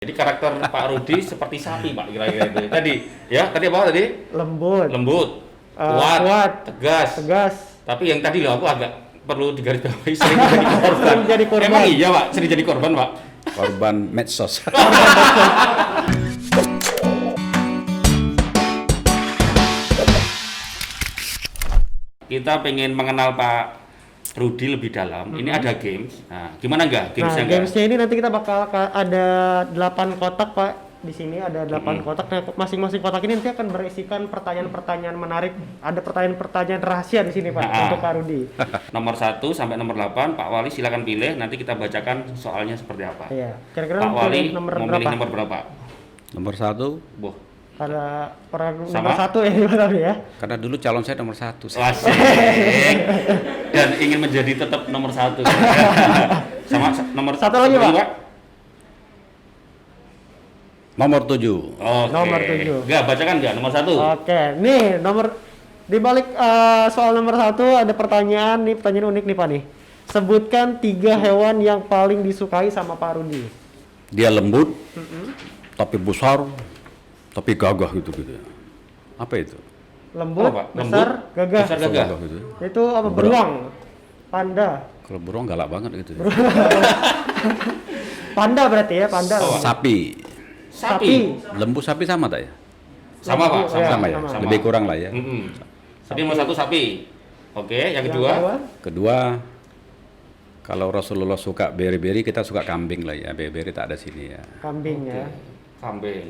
Jadi karakter Pak Rudi seperti sapi Pak kira-kira itu. Tadi apa tadi? Lembut, kuat, tegas. Tapi yang tadi loh aku agak perlu digarisbawahi sering jadi korban. Sering jadi korban. Emang iya Pak, sering jadi korban Pak. Korban medsos. Kita pengen mengenal Pak Rudi lebih dalam. Ini ada games. Nah, gimana enggak? Gamesnya enggak? Gamesnya ini nanti kita bakal ada 8 kotak Pak. Di sini ada 8 kotak. Nah, masing-masing kotak ini nanti akan berisikan pertanyaan-pertanyaan menarik. Ada pertanyaan-pertanyaan rahasia di sini Pak untuk Pak Rudi. Nomor 1 sampai nomor 8, Pak Wali silakan pilih. Nanti kita bacakan soalnya seperti apa. Iya. Kira-kira Pak Wali nomor mau berapa? milih nomor berapa? Nomor 1, Boh. Ada orang Sama? nomor 1 ya tapi ya. karena dulu calon saya nomor 1. Asik. Dan ingin menjadi tetap nomor 1. Sama nomor Satu lagi, Pak. Nomor 7. Oke. Nomor 7. Enggak, bacakan enggak nomor 1. Oke, nih nomor di balik soal nomor 1 ada pertanyaan unik nih Pak nih. Sebutkan 3 hewan yang paling disukai sama Pak Rudi. Dia lembut, tapi besar, tapi gagah gitu. Apa itu? Lembut, Apa, Pak? besar, Lembut, gagah. besar, gagah. gitu. Itu apa? Beruang, panda. Kalau beruang galak banget gitu. Panda berarti ya, panda. Oh. Sapi. Sapi. Lembu sapi sama tak ya? Sama Pak, Lembu, Sama ya? sama. Lebih kurang lah ya. Jadi nomor 1 sapi. Oke, yang kedua? Kedua, kalau Rasulullah suka beri-beri, kita suka kambing lah ya. Beri-beri tak ada sini ya. Kambing ya. Kambing.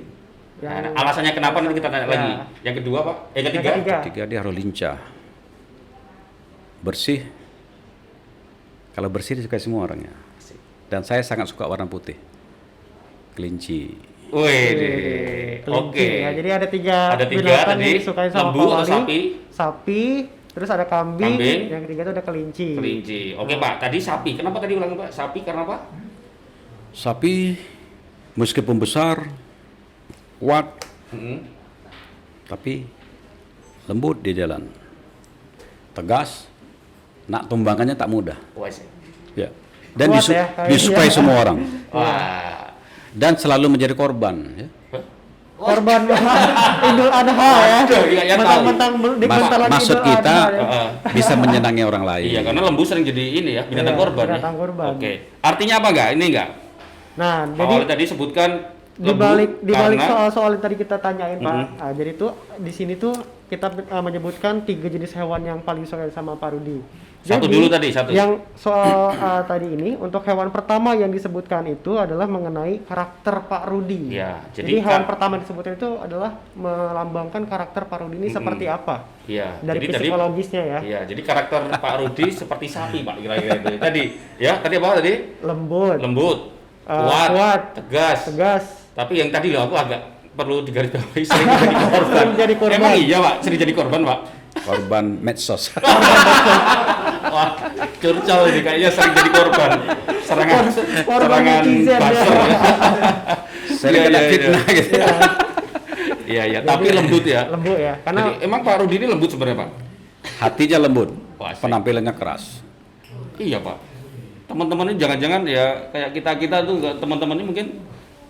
Yang- Nah, alasannya kenapa nanti kita tanya Ya. lagi. Yang kedua Pak? Yang ketiga? Yang ketiga. Ketiga, dia harus lincah, bersih. Kalau bersih disukai semua orangnya. Dan saya sangat suka warna putih, kelinci. Wih, Kelinci oke. ya. Jadi ada 3 Ada 3 binatang tadi, yang disukai sama lembu Pak atau Wali. sapi? Sapi, terus ada kambing, Kambing. yang ketiga itu ada kelinci. Kelinci. Oke Pak, tadi sapi. Kenapa tadi ulangi Pak? Sapi karena apa? Sapi meskipun besar, kuat, tapi lembut di jalan, tegas, nak tumbangannya tak mudah. Wes. Ya. Dan Kuat ya, kayaknya. disukai semua orang. Wah. Dan selalu menjadi korban. Ya. Korban Idul Adha ya. Aduh, iya, ya tahu. Mentang-mentang bentar lagi Maksud Idul kita Adha ya. bisa menyenangi orang lain. Iya, karena lembu sering jadi ini ya, binatang Iya, korban binatang ya. korban. Oke. Artinya apa enggak? Ini enggak? Nah, Pak jadi Wali tadi sebutkan di lembu balik karena- soal-soal yang tadi kita tanyain Pak. Nah, jadi tuh di sini tuh kita menyebutkan 3 jenis hewan yang paling disukai sama Pak Rudi. Satu dulu tadi, satu. Yang soal tadi ini untuk hewan pertama yang disebutkan itu adalah mengenai karakter Pak Rudi. Iya, jadi jadi hewan kan- pertama disebutkan itu adalah melambangkan karakter Pak Rudi ini seperti apa. Iya, Dari jadi tadi psikologisnya ya. iya, jadi karakter Pak Rudi seperti sapi Pak kira-kira itu. Tadi apa tadi? Lembut, kuat, tegas. Tapi yang tadi loh aku agak perlu digarisbawahi sering jadi korban. Sering jadi korban. Emang iya Pak, sering jadi korban Pak. Korban medsos. Wah, curcol ini kayaknya sering jadi korban. Korban Serangan netizen, ya. buzzer. Sering kena fitnah gitu. Iya, tapi lembut ya. Lembut ya. Karena Jadi emang Pak Rudi ini lembut sebenarnya Pak? Hatinya lembut, Wah, asik. penampilannya keras. Iya Pak. Teman-teman ini jangan-jangan ya kayak kita tuh nggak, teman-teman ini mungkin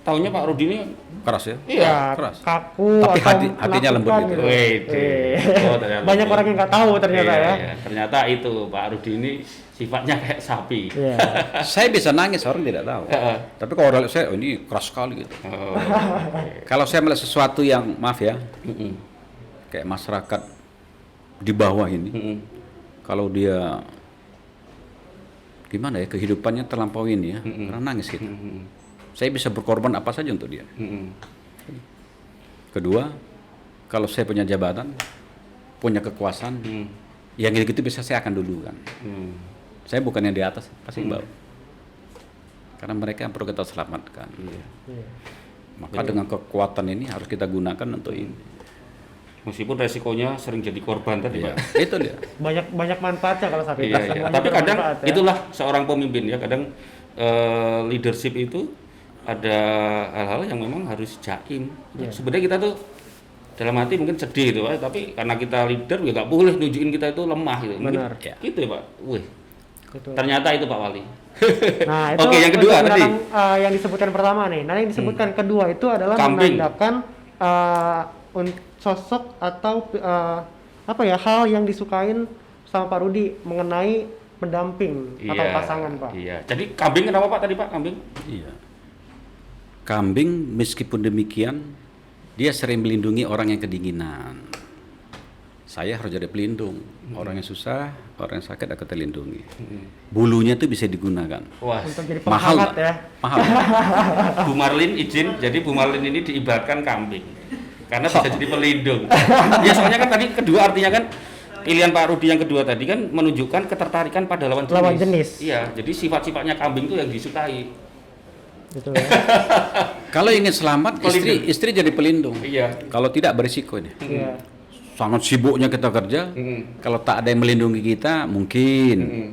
tahunya Pak Rudi ini Keras ya? iya. keras. kaku Tapi atau hatinya lembut menakutkan gitu. Wait. Oh, ternyata. Banyak orang yang nggak tahu ternyata Iya, ya. iya. Ternyata itu Pak Rudi ini sifatnya kayak sapi. Iya. Saya bisa nangis, orang tidak tahu. Heeh. Tapi kalau orang lihat saya, oh, ini keras sekali gitu. Oh, Kalau saya melihat sesuatu yang, maaf ya, mm-mm. kayak masyarakat di bawah ini, Mm-mm. kalau dia gimana ya, kehidupannya terlampau ini ya, karena nangis gitu. Mm-mm. Saya bisa berkorban apa saja untuk dia. Mm-mm. Kedua, kalau saya punya jabatan, punya kekuasaan, Mm. yang gitu bisa saya akan dulukan. Mm. Saya bukan yang di atas, pasti bawah. Karena mereka yang perlu kita selamatkan. Iya. Iya. Maka dengan kekuatan ini harus kita gunakan untuk ini. Meskipun resikonya sering jadi korban tadi Iya, Pak. itu dia. Banyak manfaatnya kalau sapi Iya, tas. iya. Semuanya Tapi kadang bermanfaat ya. itulah seorang pemimpin ya. Kadang leadership itu ada hal-hal yang memang harus jaim. Iya. Sebenarnya kita tuh dalam hati mungkin sedih gitu Pak, tapi karena kita leader ya nggak boleh nunjukin kita itu lemah gitu. Mungkin Benar. Ya. gitu ya Pak. Wih. Betul. Ternyata itu Pak Wali. Nah, itu Oke, yang kedua tadi. Yang disebutkan pertama nih. Nah, yang disebutkan kedua itu adalah Kambing. menandakan sosok atau hal yang disukain sama Pak Rudi mengenai pendamping atau pasangan, Pak. Iya. Jadi kambing kenapa Pak tadi Pak? Kambing? Iya. Kambing meskipun demikian dia sering melindungi orang yang kedinginan. Saya harus jadi pelindung. Orang yang susah, orang yang sakit akan terlindungi. Bulunya itu bisa digunakan. Wah. Untuk jadi Mahal penghangat nggak? ya. Mahal. Bu Marlin izin, jadi Bu Marlin ini diibaratkan kambing. Karena bisa jadi pelindung. Ya soalnya kan tadi kedua artinya kan pilihan Pak Rudi yang kedua tadi kan menunjukkan ketertarikan pada lawan jenis. Lawan jenis. Iya, jadi sifat-sifatnya kambing itu yang disukai. Gitu ya. Kalau ingin selamat, istri jadi pelindung. Iya. Kalau tidak berisiko ini. Iya. Sangat sibuknya kita kerja. Kalau tak ada yang melindungi kita, mungkin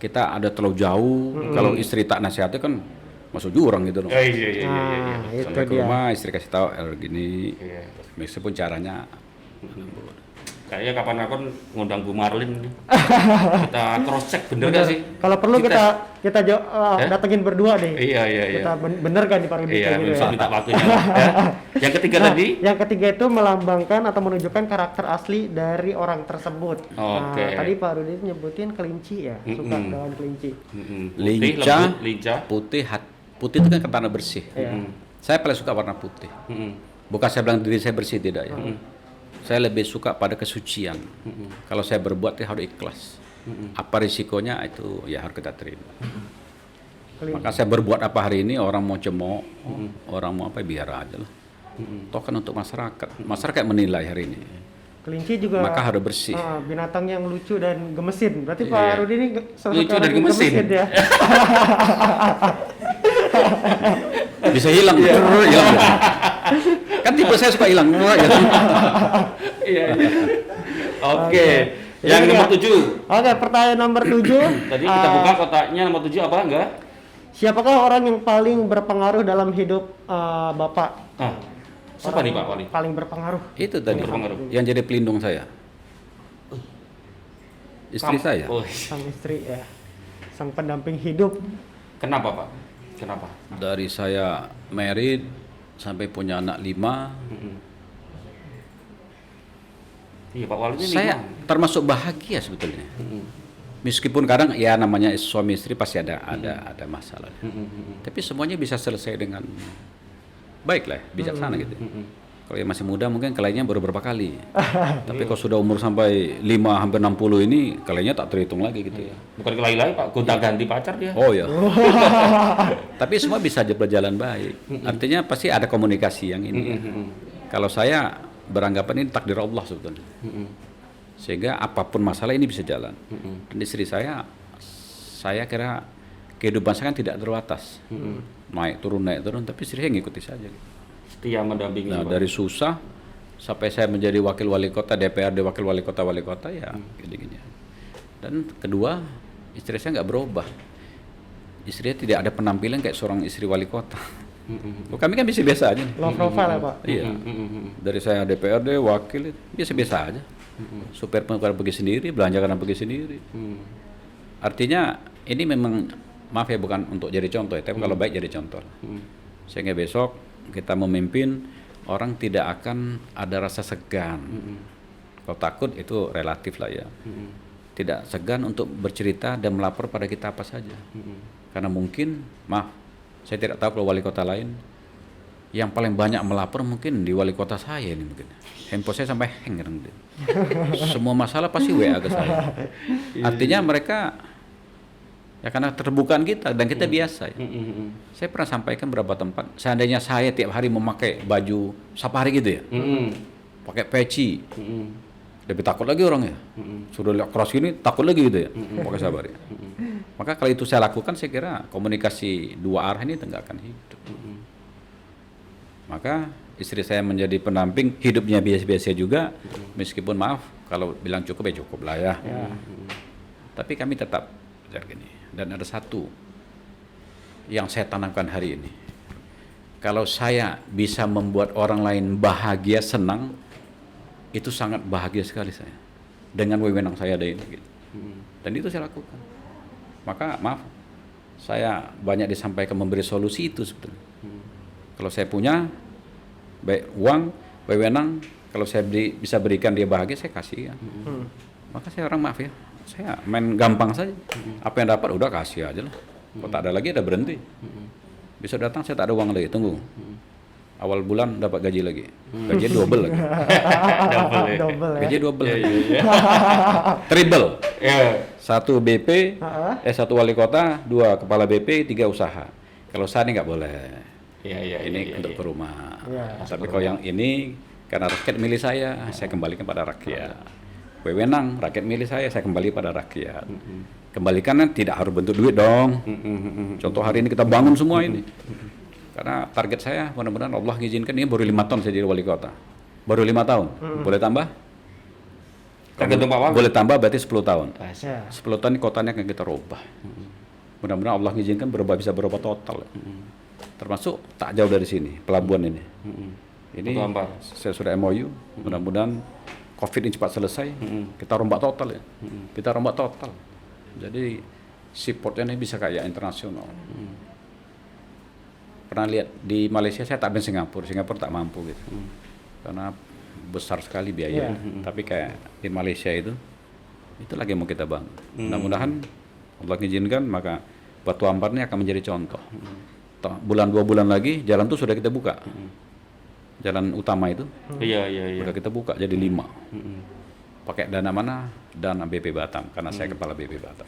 kita ada terlalu jauh. Kalau istri tak nasihati kan masuk jurang gitu dong. Iya. Nah, itu Sampai ke dia. rumah istri kasih tahu gini. Iya. Meskipun caranya Kayaknya kapan-kapan ngundang Bu Marlin nih. Kita cross check bener nggak sih? Kalau perlu kita datengin berdua deh. Iya. Kita bener kan di Pak Rudi Iya, kayak gitu bisa ya. minta waktunya. Ya. Yang ketiga tadi? Yang ketiga itu melambangkan atau menunjukkan karakter asli dari orang tersebut. Oke. Nah, tadi Pak Rudi nyebutin kelinci ya, suka dengan kelinci. lincah, lincah. putih itu kan ketanda bersih. Iya. Saya paling suka warna putih. Bukan saya bilang diri saya bersih, tidak ya. Saya lebih suka pada kesucian. Kalau saya berbuat ya harus ikhlas. Apa risikonya itu ya harus kita terima. Maka saya berbuat apa hari ini, orang mau cemooh, orang mau apa biar aja lah. Toh kan untuk masyarakat. Masyarakat menilai hari ini. Kelinci juga Maka harus bersih. Binatang yang lucu dan gemesin. Berarti Pak Iya. Rudi ini Lucu dan gemesin. ya. Bisa hilang. Hilang. Kan tipe saya suka hilang. Iya. Oke. Yang nomor 7. Oke, pertanyaan nomor 7. Tadi kita buka kotaknya nomor 7 apa enggak? Siapakah orang yang paling berpengaruh dalam hidup Bapak? Siapa nih Pak Wali? Paling berpengaruh. Itu tadi Berpengaruh. yang jadi pelindung saya. Istri saya. Oh, Sang istri ya. Sang pendamping hidup. kenapa Pak? Kenapa? Dari saya married sampai punya anak 5, Iya Pak Wali ini saya termasuk bahagia sebetulnya. Meskipun kadang ya namanya suami istri pasti ada masalah. Tapi semuanya bisa selesai dengan baik lah, bijaksana gitu. Kalau yang masih muda mungkin kelainnya baru berapa kali. Tapi kalau sudah umur sampai 5 hampir 60 ini kelainnya tak terhitung lagi gitu. Bukan kelahi-lahi Pak, gonta-ganti pacar dia. Oh ya. Tapi semua bisa berjalan baik. Artinya pasti ada komunikasi yang ini. Kalau saya beranggapan ini takdir Allah sebetulnya. Sehingga apapun masalah ini bisa jalan. Dan istri saya kira kehidupan saya kan tidak terbatas. Naik turun, tapi istri saya ngikuti saja. Setia mendampingi. Nah, Pak. dari susah sampai saya menjadi wakil wali kota, DPRD wakil wali kota ya gini-gini. Dan kedua, istri saya nggak berubah. Istrinya tidak ada penampilan kayak seorang istri wali kota. Kami kan biasa aja. Low profile ya Pak. Iya. Dari saya DPRD, wakil, biasa aja. Supir penukar pergi sendiri, belanja karena pergi sendiri. Artinya ini memang, maaf ya bukan untuk jadi contoh ya, tapi kalau baik jadi contoh. Sehingga besok kita memimpin, orang tidak akan ada rasa segan. Kalau takut itu relatif lah ya. Tidak segan untuk bercerita dan melapor pada kita apa saja. Karena mungkin, maaf, saya tidak tahu kalau wali kota lain yang paling banyak melapor mungkin di wali kota saya ini mungkin. Handphone saya sampai hang kadang. Semua masalah pasti WA ke saya. Artinya mereka ya karena terbukaan kita dan kita biasa ya. Saya pernah sampaikan beberapa tempat, seandainya saya tiap hari memakai baju safari gitu ya, pakai peci, lebih takut lagi orang ya. Sudah lihat cross ini takut lagi gitu ya, pakai safari. Maka kalau itu saya lakukan, saya kira komunikasi dua arah ini tidak akan hidup. Maka istri saya menjadi pendamping, hidupnya biasa-biasa juga, meskipun maaf kalau bilang cukup ya cukup lah ya. Tapi kami tetap gini. Dan ada satu yang saya tanamkan hari ini. Kalau saya bisa membuat orang lain bahagia, senang, itu sangat bahagia sekali saya. Dengan wewenang saya ada ini. Gitu. Dan itu saya lakukan. Maka maaf, saya banyak disampaikan memberi solusi itu sebetulnya. Kalau saya punya baik uang, wewenang, kalau saya bisa berikan dia bahagia, saya kasih. Maka saya orang maaf ya, saya main gampang saja. Apa yang dapat udah kasih aja lah. Kalau tak ada lagi, udah berhenti. Besok datang saya tak ada uang lagi, tunggu. Awal bulan dapat gaji lagi, gaji double lagi. Double ya. Gaji double, triple. Satu BP, satu wali kota, 2 kepala BP, 3 usaha. Kalau saya ini nggak boleh. Ini untuk perumahan. Tapi kalau yang ini karena rakyat milih saya kembalikan pada rakyat. Wewenang, rakyat milih saya kembali pada rakyat. Kembalikan tidak harus bentuk duit dong. Contoh hari ini kita bangun semua ini. Karena target saya mudah-mudahan Allah mengizinkan ini baru 5 tahun saya jadi wali kota. Baru 5 tahun. Boleh tambah? Tergantung Pak Wali. Boleh tambah berarti 10 tahun. 10 tahun ini kotanya akan kita rubah. Mudah-mudahan Allah mengizinkan bisa berubah total. Termasuk tak jauh dari sini, pelabuhan ini. Ini saya sudah MOU, mudah-mudahan COVID ini cepat selesai. Kita rombak total ya. Kita rombak total. Jadi supportnya ini bisa kayak internasional. Pernah lihat di Malaysia, saya tak main Singapura tak mampu gitu. Karena besar sekali biaya. Tapi kayak di Malaysia itu lagi mau kita bangun. Mudah-mudahan Allah izinkan maka Batu Ampar ini akan menjadi contoh. Bulan 2 bulan lagi jalan itu sudah kita buka. Jalan utama itu. Sudah kita buka jadi 5. Pakai dana mana? Dana BP Batam karena saya kepala BP Batam.